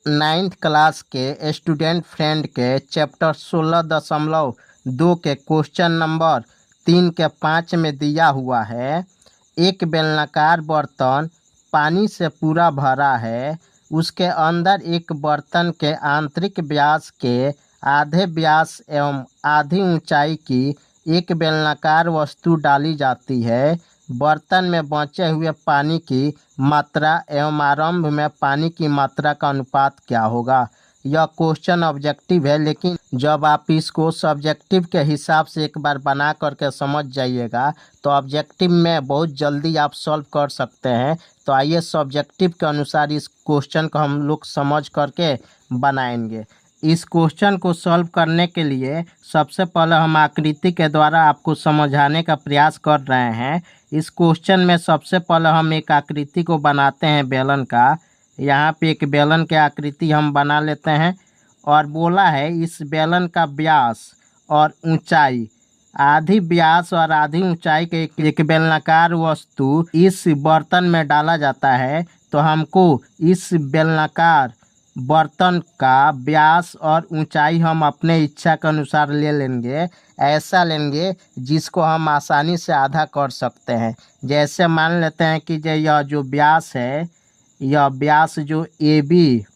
Ninth class के student friend के chapter 16.2 के क्वेश्चन नंबर 3 के 5 में दिया हुआ है। एक बेलनाकार बर्तन पानी से पूरा भरा है। उसके अंदर एक बर्तन के आंतरिक व्यास के आधे व्यास एवं आधी ऊंचाई की एक बेलनाकार वस्तु डाली जाती है। बर्तन में बचे हुए पानी की मात्रा एवं आरंभ में पानी की मात्रा का अनुपात क्या होगा। यह क्वेश्चन ऑब्जेक्टिव है, लेकिन जब आप इसको सब्जेक्टिव के हिसाब से एक बार बना करके समझ जाइएगा तो ऑब्जेक्टिव में बहुत जल्दी आप सॉल्व कर सकते हैं। तो आइए सब्जेक्टिव के अनुसार इस क्वेश्चन को हम लोग समझ करके बनाएंगे। इस क्वेश्चन को सॉल्व करने के लिए सबसे पहले हम आकृति के द्वारा आपको समझाने का प्रयास कर रहे हैं। इस क्वेश्चन में सबसे पहले हम एक आकृति को बनाते हैं बेलन का। यहाँ पे एक बेलन की आकृति हम बना लेते हैं और बोला है इस बेलन का व्यास और ऊंचाई, आधी व्यास और आधी ऊंचाई के एक बेलनाकार वस्तु इस बर्तन में डाला जाता है। तो हमको इस बेलनाकार बर्तन का व्यास और ऊंचाई हम अपने इच्छा के अनुसार ले लेंगे। ऐसा लेंगे जिसको हम आसानी से आधा कर सकते हैं। जैसे मान लेते हैं कि यह जो व्यास है, यह व्यास जो ए बी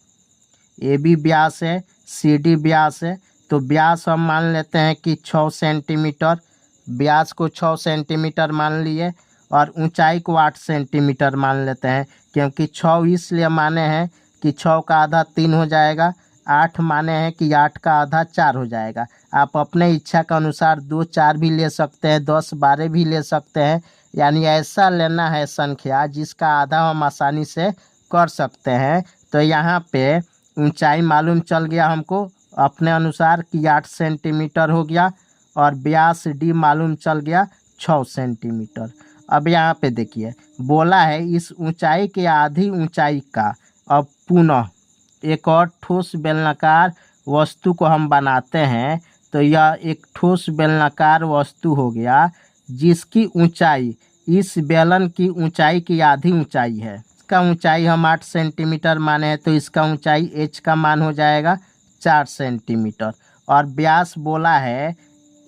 व्यास है, सी डी व्यास है। तो व्यास हम मान लेते हैं कि 6 सेंटीमीटर, व्यास को 6 सेंटीमीटर मान लिए और ऊंचाई को 8 सेंटीमीटर मान लेते हैं। क्योंकि 6 इसलिए माने हैं कि 6 का आधा 3 हो जाएगा, 8 माने हैं कि 8 का आधा 4 हो जाएगा। आप अपने इच्छा के अनुसार 2 4 भी ले सकते हैं, 10 12 भी ले सकते हैं। यानी ऐसा लेना है संख्या जिसका आधा हम आसानी से कर सकते हैं। तो यहाँ पे ऊंचाई मालूम चल गया हमको अपने अनुसार कि 8 सेंटीमीटर हो गया और व्यास डी मालूम चल गया 6 सेंटीमीटर। अब यहाँ पे देखिए बोला है इस ऊंचाई के आधी ऊंचाई का। अब पुनः एक और ठोस बेलनाकार वस्तु को हम बनाते हैं। तो यह एक ठोस बेलनाकार वस्तु हो गया जिसकी ऊंचाई इस बेलन की ऊंचाई की आधी ऊंचाई है। इसका ऊंचाई हम 8 सेंटीमीटर माने हैं, तो इसका ऊंचाई एच का मान हो जाएगा 4 सेंटीमीटर। और व्यास बोला है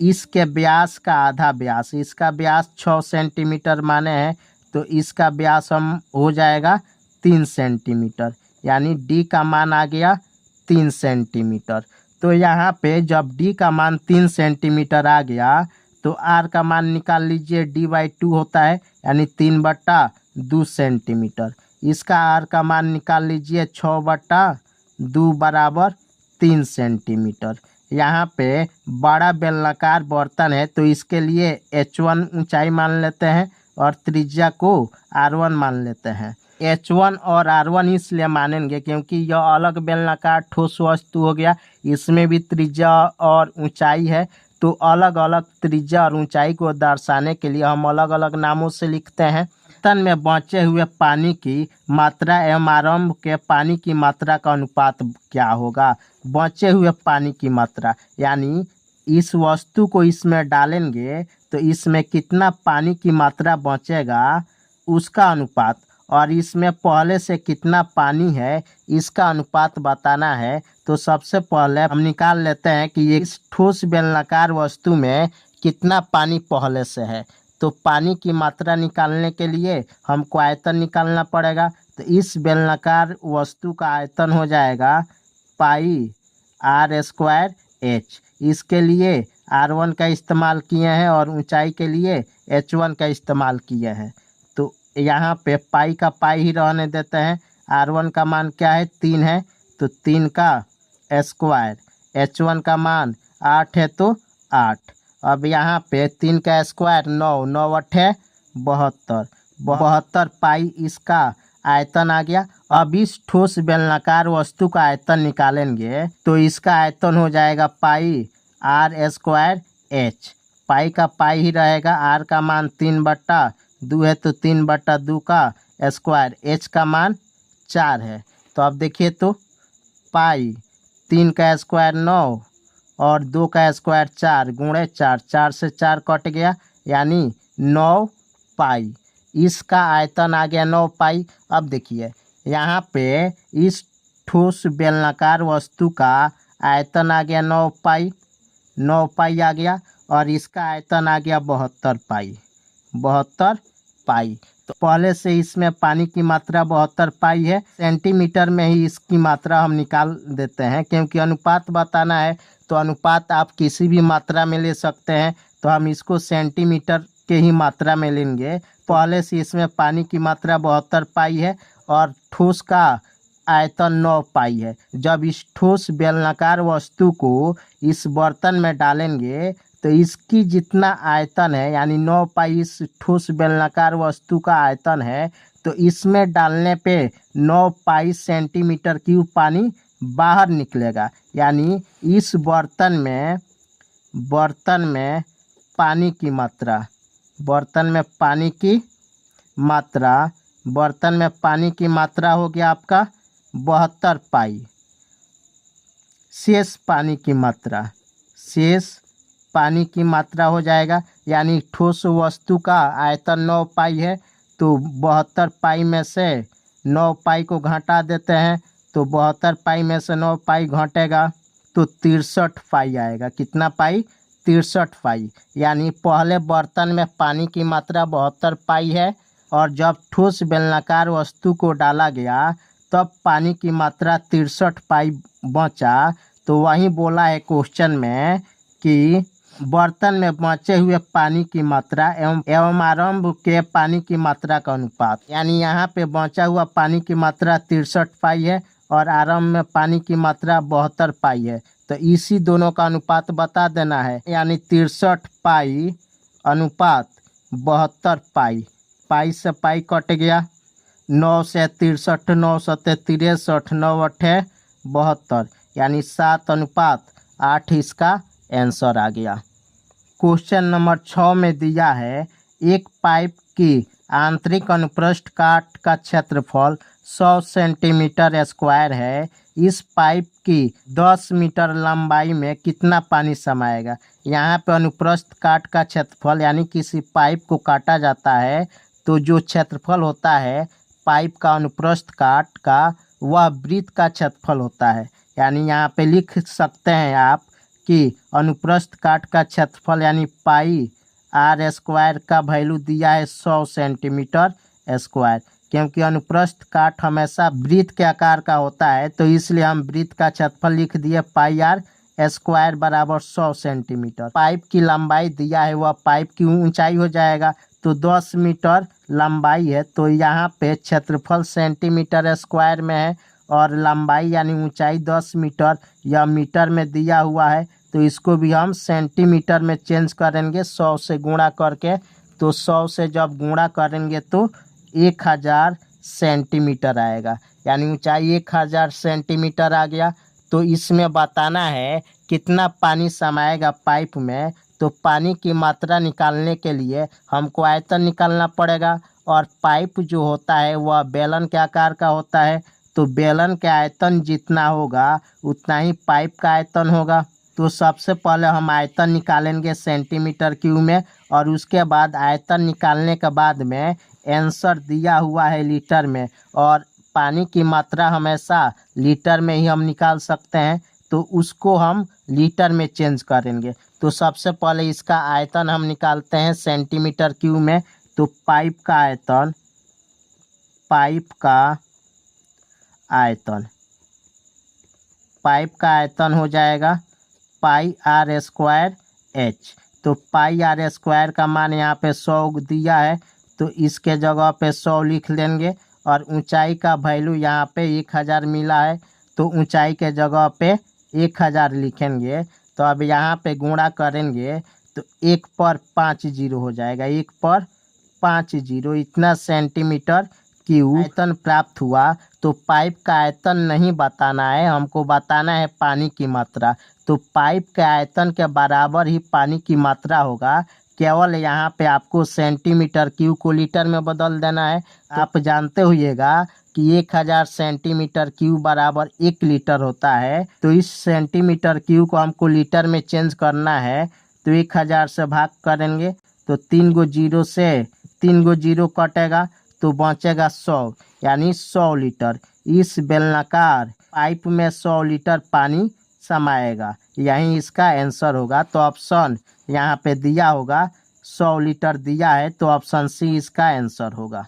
इसके व्यास का आधा व्यास, इसका व्यास 6 सेंटीमीटर माने हैं, तो इसका व्यास हम हो जाएगा 3 सेंटीमीटर। यानी डी का मान आ गया 3 सेंटीमीटर। तो यहाँ पे जब डी का मान 3 सेंटीमीटर आ गया तो आर का मान निकाल लीजिए, डी/2 होता है यानी 3/2 सेंटीमीटर। इसका आर का मान निकाल लीजिए 6/2 बराबर 3 सेंटीमीटर। यहाँ पे बड़ा बेलनाकार बर्तन है तो इसके लिए H1 ऊंचाई मान लेते हैं और त्रिज्या को R1 मान लेते हैं। H1 और R1 इसलिए मानेंगे क्योंकि यह अलग बेलनाकार ठोस वस्तु हो गया, इसमें भी त्रिज्या और ऊंचाई है। तो अलग अलग त्रिज्या और ऊंचाई को दर्शाने के लिए हम अलग अलग नामों से लिखते हैं। बर्तन में बचे हुए पानी की मात्रा एवं आरंभ के पानी की मात्रा का अनुपात क्या होगा। बचे हुए पानी की मात्रा यानी इस वस्तु को इसमें डालेंगे तो इसमें कितना पानी की मात्रा बचेगा उसका अनुपात, और इसमें पहले से कितना पानी है इसका अनुपात बताना है। तो सबसे पहले हम निकाल लेते हैं कि इस ठोस बेलनाकार वस्तु में कितना पानी पहले से है। तो पानी की मात्रा निकालने के लिए हमको आयतन निकालना पड़ेगा। तो इस बेलनाकार वस्तु का आयतन हो जाएगा πr²h। इसके लिए R1 का इस्तेमाल किए हैं और ऊंचाई के लिए H1 का इस्तेमाल किए हैं। तो यहाँ पे पाई का पाई ही रहने देते हैं। R1 का मान क्या है 3 है, तो 3 का स्क्वायर। H1 का मान 8 है तो 8। अब यहाँ पे 3 का स्क्वायर 9, 9 8 72, 72 पाई इसका आयतन आ गया। अब इस ठोस बेलनाकार वस्तु का आयतन निकालेंगे तो इसका आयतन हो जाएगा πr²h। पाई का पाई ही रहेगा, आर का मान 3/2 है तो 3/2 का स्क्वायर, एच का मान 4 है। तो अब देखिए तो पाई 3 का स्क्वायर 9 और 2 का स्क्वायर 4 गुणे 4, 4 से 4 कट गया यानी 9 पाई। इसका आयतन आ गया 9 पाई। अब देखिए यहाँ पे इस ठोस बेलनाकार वस्तु का आयतन आ गया 9 पाई, 9 पाई आ गया, और इसका आयतन आ गया 72 पाई, 72 पाई। तो पहले से इसमें पानी की मात्रा 72 पाई है। सेंटीमीटर में ही इसकी मात्रा हम निकाल देते हैं, क्योंकि अनुपात बताना है तो अनुपात आप किसी भी मात्रा में ले सकते हैं, तो हम इसको सेंटीमीटर के ही मात्रा में लेंगे। पहले से इसमें पानी की मात्रा 72 पाई है और ठोस का आयतन 9 पाई है। जब इस ठोस बेलनाकार वस्तु को इस बर्तन में डालेंगे तो इसकी जितना आयतन है, यानी 9 पाई इस ठोस बेलनाकार वस्तु का आयतन है, तो इसमें डालने पे 9 पाई सेंटीमीटर क्यूब पानी बाहर निकलेगा। यानी इस बर्तन में पानी की मात्रा, बर्तन में पानी की मात्रा हो गया आपका 72 पाई। शेष पानी की मात्रा हो जाएगा, यानी ठोस वस्तु का आयतन 9 पाई है, तो 72 पाई में से 9 पाई को घटा देते हैं, तो 72 पाई में से 9 पाई घटेगा तो 63 पाई आएगा। कितना पाई? 63 पाई। यानी पहले बर्तन में पानी की मात्रा 72 पाई है, और जब ठोस बेलनाकार वस्तु को डाला गया तब पानी की मात्रा 63 पाई बचा। तो वही बोला है क्वेश्चन में कि बर्तन में बचे हुए पानी की मात्रा एवं आरंभ के पानी की मात्रा का अनुपात। यानी यहाँ पे बचा हुआ पानी की मात्रा 63 पाई है और आरंभ में पानी की मात्रा 72 पाई है, तो इसी दोनों का अनुपात बता देना है। यानी 63 पाई अनुपात 72 पाई। पाई से पाई कट गया, 9 से 63, 9 सत्ते 63, 9 अट्ठे 72, यानी 7:8 इसका आंसर आ गया। क्वेश्चन नंबर 6 में दिया है एक पाइप की आंतरिक अनुप्रस्थ काट का क्षेत्रफल 100 सेंटीमीटर स्क्वायर है। इस पाइप की 10 मीटर लंबाई में कितना पानी समाएगा। यहाँ पे अनुप्रस्थ काट का क्षेत्रफल, यानी किसी पाइप को काटा जाता है तो जो क्षेत्रफल होता है पाइप का अनुप्रस्थ काट का, वह वृत्त का क्षेत्रफल होता है। यानी यहाँ पे लिख सकते हैं आप कि अनुप्रस्थ काट का क्षेत्रफल यानी पाई आर स्क्वायर का वैल्यू दिया है 100 सेंटीमीटर स्क्वायर। क्योंकि अनुप्रस्थ काट हमेशा वृत्त के आकार का होता है, तो इसलिए हम वृत्त का क्षेत्रफल लिख दिए पाई आर स्क्वायर बराबर 100 सेंटीमीटर। पाइप की लंबाई दिया है, वह पाइप की ऊंचाई हो जाएगा, तो 10 मीटर लंबाई है, तो यहाँ पे क्षेत्रफल सेंटीमीटर स्क्वायर में है और लंबाई यानी ऊंचाई 10 मीटर, यह मीटर में दिया हुआ है, तो इसको भी हम सेंटीमीटर में चेंज करेंगे 100 से गुणा करके। तो 100 से जब गुणा करेंगे तो 1000 सेंटीमीटर आएगा, यानी ऊंचाई 1000 सेंटीमीटर आ गया। तो इसमें बताना है कितना पानी समाएगा पाइप में। तो पानी की मात्रा निकालने के लिए हमको आयतन निकालना पड़ेगा, और पाइप जो होता है वह बेलन के आकार का होता है, तो बेलन के आयतन जितना होगा उतना ही पाइप का आयतन होगा। तो सबसे पहले हम आयतन निकालेंगे सेंटीमीटर क्यूब में, और उसके बाद आयतन निकालने के बाद में आंसर दिया हुआ है लीटर में, और पानी की मात्रा हमेशा लीटर में ही हम निकाल सकते हैं, तो उसको हम लीटर में चेंज करेंगे। तो सबसे पहले इसका आयतन हम निकालते हैं सेंटीमीटर क्यूब में। तो पाइप का आयतन हो जाएगा पाई आर स्क्वायर एच। तो पाई आर स्क्वायर का मान यहाँ पे 100 दिया है, तो इसके जगह पे 100 लिख लेंगे, और ऊंचाई का वैल्यू यहाँ पे 1000 मिला है, तो ऊंचाई के जगह पे 1000 लिखेंगे। तो अब यहाँ पे गुणा करेंगे तो 1 पर 5 जीरो हो जाएगा, 1 पर 5 जीरो, इतना सेंटीमीटर क्यूब आयतन प्राप्त हुआ। तो पाइप का आयतन नहीं बताना है, हमको बताना है पानी की मात्रा। तो पाइप के आयतन के बराबर ही पानी की मात्रा होगा, केवल यहाँ पे आपको सेंटीमीटर क्यूब को लीटर में बदल देना है। तो आप जानते होइएगा कि 1000 सेंटीमीटर क्यूब बराबर 1 लीटर होता है, तो इस सेंटीमीटर क्यूब को हमको लीटर में चेंज करना है। तो 1000 से भाग करेंगे तो 3 गो जीरो से 3 गो जीरो कटेगा, तो बचेगा 100, यानी 100 लीटर। इस बेलनाकार पाइप में 100 लीटर पानी समाएगा। यही इसका आंसर होगा। तो ऑप्शन यहाँ पे दिया होगा 100 लीटर दिया है, तो ऑप्शन सी इसका आंसर होगा।